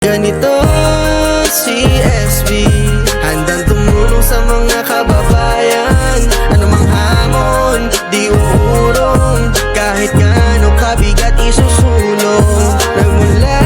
Ganito si SB, handang tumulong sa mga kababayan. Anumang hamon, di uurong, kahit gaano kabigat isusulong. Nagmula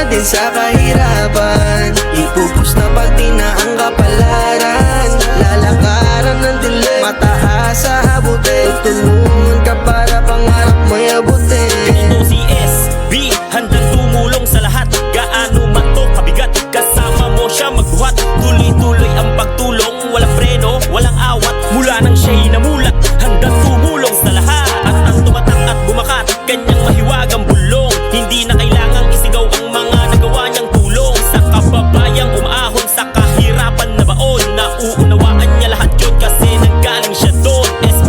din sa kahirapan, ipupus na pagtina ang kapalaran. Lalakaran ng dilim, mataas sa abutin, tulungan ka para pangarap mo'y abutin. Ganito si SB, handang tumulong sa lahat. Gaano man to kabigat, kasama mo siya magbuhat. Tuloy-tuloy ang pagtulong, walang preno, walang awat. Mula nang siya'y namulat, handang tumulong sa lahat. At ang tumatak at bumakat, kanyang mahiwagang bulong. Hindi na kailangang isigaw ang mga nagawa niyang tulong. Sa kababayang umaahon sa kahirapan na baon, nauunawaan niya lahat yun kasi nanggaling siya doon. SB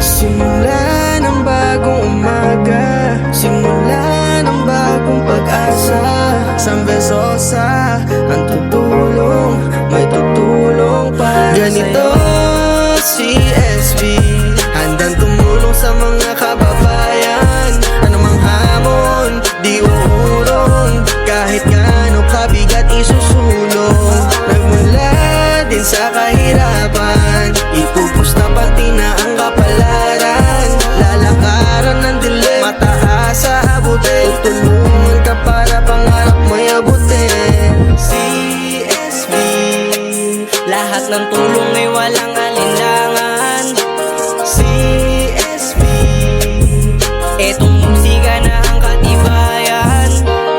Simula ng bagong umaga, simula ng bagong pag-asa. Sambesosa, ang tutulong, may tutulong para ganito si SB, handang tumulong sa mga kababayan. Anumang hamon, di uurong, kahit gaano kabigat isusulong. Nagmula din sa kahirapan, ipupus na pagtina ang kapalaran. Lalakaran ng dilim, mataas sa abutin, tutulungan ka para pangarap mo'y abutin. Si SB, lahat ng tulong ay walang alinlangan. Si SB, etong musika na ang katibayan,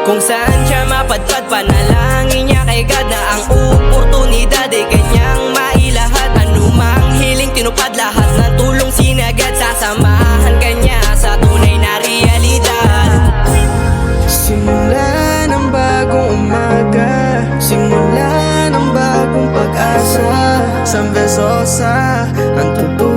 kung saan siya mapadpad, panalangin niya kay God na ang oportunidad ay kanyang mailahad. Anumang hiling tinupad, lahat ng tulong sinagad, sasamahan kanya sa tunay na realidad. Simula ng bagong umaga, simula ng bagong pag-asa. Sambesosa, ang tutulong